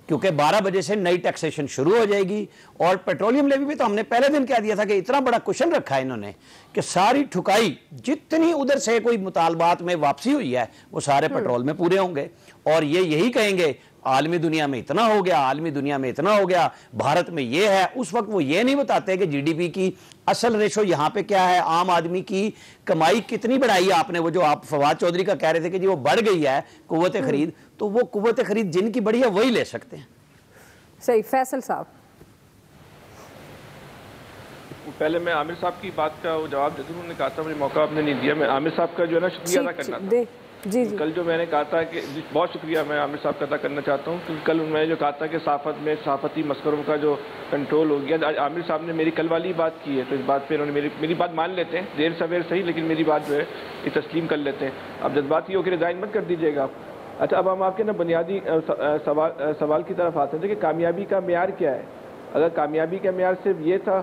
क्योंकि 12 बजे से नई टैक्सेशन शुरू हो जाएगी, और पेट्रोलियम लेवी भी तो हमने पहले दिन कह दिया था कि इतना बड़ा क्वेश्चन रखा है इन्होंने कि सारी ठुकाई जितनी उधर से कोई मुतालबात में वापसी हुई है वो सारे पेट्रोल में पूरे होंगे, और ये यही कहेंगे आलमी दुनिया में इतना हो गया, आलमी दुनिया में इतना हो गया, भारत में ये है। उस वक्त वो ये नहीं बताते कि GDP की असल रेशो यहाँ पे क्या है, आम आदमी की कमाई कितनी बढ़ाई है आपने। वो जो आप फवाद चौधरी का कह रहे थे कि जी वो बढ़ गई है कुव्वत खरीद, तो वो कुव्वत खरीद जिनकी बढ़ी है वही ले सकते हैं। सही। फैसल साहब, पहले मैं आमिर साहब की बात का जवाब देता हूँ, उन्होंने कहा था मुझे मौका आपने नहीं दिया। मैं आमिर साहब का जो है ना शुक्रिया अदा करना था। जी। कल जो मैंने कहा था कि बहुत शुक्रिया मैं आमिर साहब का अदा करना चाहता हूँ, क्योंकि कल मैंने जो कहा था कि सहाफ़त में सहाफ़ती मस्करों का जो कंट्रोल हो गया, आज आमिर साहब ने मेरी कल वाली बात की है, तो इस बात पे उन्होंने मेरी बात मान लेते हैं, देर सवेर सही, लेकिन मेरी बात जो है ये तस्लीम कर लेते हैं। अब जज्बात ही हो कि रिजाइन मत कर दीजिएगा आप। अच्छा, अब हम आपके ना बुनियादी सवाल की तरफ आते हैं कि कामयाबी का मेयार क्या है। अगर कामयाबी का मेयार सिर्फ ये था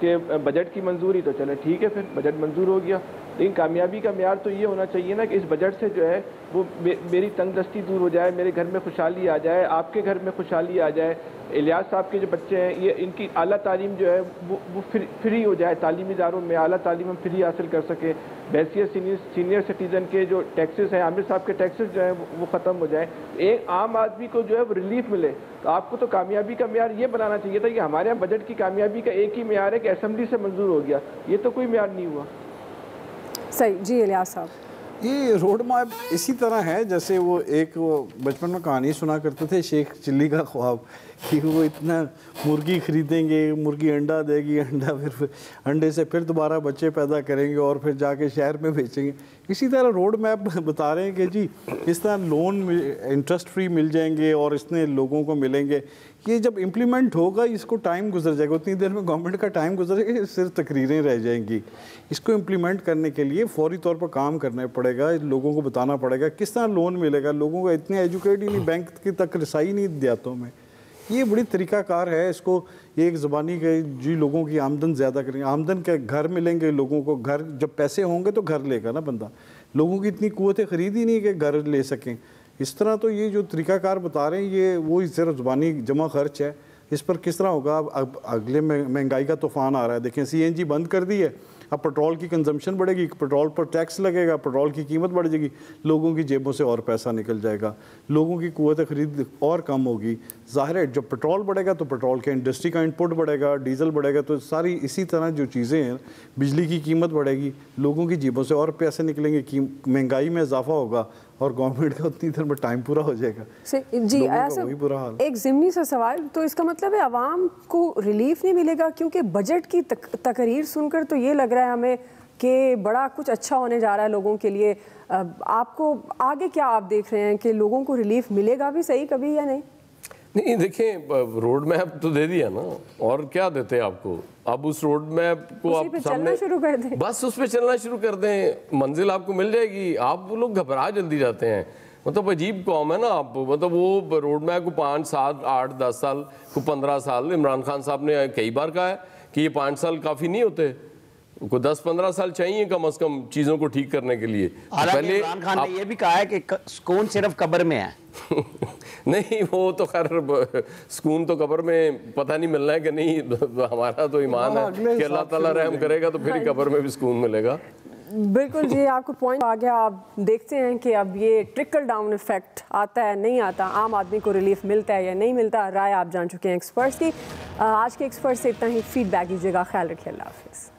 कि बजट की मंजूरी, तो चले ठीक है, फिर बजट मंजूर हो गया, लेकिन कामयाबी का मेयार तो ये होना चाहिए ना कि इस बजट से जो है वो मेरी तंगदस्ती दूर हो जाए, मेरे घर में खुशहाली आ जाए, आपके घर में खुशहाली आ जाए, इलियास साहब के जो बच्चे हैं ये इनकी आला तालीम जो है वो फ्री हो जाए, तालीमी इदारों में आला तालीम हम फ्री हासिल कर सकें, हैसियत सीनियर सिटीज़न के जो टैक्सेस हैं, आमिर साहब के टैक्सेस जो हैं वो ख़त्म हो जाए, एक आम आदमी को जो है वो रिलीफ मिले। तो आपको तो कामयाबी का मेयार ये बनाना चाहिए था कि हमारे यहाँ बजट की कामयाबी का एक ही मेयार है कि असेंबली से मंजूर हो गया, ये तो कोई मेयार नहीं हुआ। सही जी। इलियास साहब, ये रोड मैप इसी तरह है जैसे वो एक बचपन में कहानी सुना करते थे शेख चिल्ली का ख्वाब, कि वो इतना मुर्गी खरीदेंगे, मुर्गी अंडा देगी, अंडा फिर अंडे से फिर दोबारा बच्चे पैदा करेंगे और फिर जाके शहर में बेचेंगे। इसी तरह रोड मैप बता रहे हैं कि जी इस तरह लोन इंटरेस्ट फ्री मिल जाएंगे और इसने लोगों को मिलेंगे। ये जब इम्प्लीमेंट होगा इसको टाइम गुजर जाएगा, उतनी देर में गवर्नमेंट का टाइम गुजर जाएगा, सिर्फ तकरीरें रह जाएंगी। इसको इम्प्लीमेंट करने के लिए फौरी तौर पर काम करना पड़ेगा, लोगों को बताना पड़ेगा किस तरह लोन मिलेगा। लोगों को इतने एजुकेट ही नहीं, बैंक की तक रसाई नहीं देहातों में। ये बड़ी तरीक़ाकार है, इसको ये एक ज़बानी के जी लोगों की आमदन ज़्यादा करेंगे, आमदन के घर मिलेंगे लोगों को, घर जब पैसे होंगे तो घर लेगा ना बंदा। लोगों की इतनी क़ुव्वत ख़रीद ही नहीं कि घर ले सकें। इस तरह तो ये जो तरीक़ाकार बता रहे हैं ये वो सिर्फ ज़बानी जमा खर्च है, इस पर किस तरह होगा? अब अगले महंगाई का तूफान आ रहा है, देखें CNG बंद कर दी है, अब पेट्रोल की कंजम्पशन बढ़ेगी, पेट्रोल पर टैक्स लगेगा, पेट्रोल की कीमत बढ़ जाएगी, लोगों की जेबों से और पैसा निकल जाएगा, लोगों की क़ुव्वत ख़रीद और कम होगी। ज़ाहिर है जब पेट्रोल बढ़ेगा तो पेट्रोल के इंडस्ट्री का इनपुट बढ़ेगा, डीजल बढ़ेगा, तो सारी इसी तरह जो चीज़ें हैं, बिजली की कीमत बढ़ेगी, लोगों की जेबों से और पैसे निकलेंगे, महंगाई में इजाफा होगा और गवर्नमेंट का उतनी देर में टाइम पूरा हो जाएगा। जी वही बुरा हाल। एक ज़िमनी सा सवाल, तो इसका मतलब है आवाम को रिलीफ नहीं मिलेगा? क्योंकि बजट की तकरीर सुनकर तो ये लग रहा है हमें कि बड़ा कुछ अच्छा होने जा रहा है लोगों के लिए। आपको आगे क्या आप देख रहे हैं कि लोगों को रिलीफ मिलेगा भी सही कभी या नहीं? नहीं, देखें, रोड मैप तो दे दिया ना, और क्या देते हैं आपको? अब उस रोड मैप को आप सामने शुरू कर दें, बस उस पे चलना शुरू कर दें, मंजिल आपको मिल जाएगी। आप वो लोग घबरा जल्दी जाते हैं, मतलब अजीब कौम है ना आप। मतलब वो रोड मैप को 5, 7, 8, 10 साल को 15 साल, इमरान खान साहब ने कई बार कहा है कि ये 5 साल काफ़ी नहीं होते, को 10-15 साल चाहिए कम से कम चीज़ों को ठीक करने के लिए। पहले इमरान खान ने ये भी कहा है कि सुकून सिर्फ कब्र में है। नहीं, वो तो खैर सुकून तो कब्र में पता नहीं मिलना है कि नहीं, हमारा तो ईमान है कि अल्लाह ताला रहम करेगा तो फिर ही कब्र में भी सुकून मिलेगा। बिल्कुल जी, आपको पॉइंट आ गया। आप देखते हैं कि अब ये ट्रिकल डाउन इफेक्ट आता है नहीं आता, आम आदमी को रिलीफ मिलता है या नहीं मिलता। राय आप जान चुके हैं एक्सपर्ट्स की। आज के एक्सपर्ट से इतना ही, फीडबैक दीजिएगा, ख्याल रखिए, अल्लाह हाफिज़।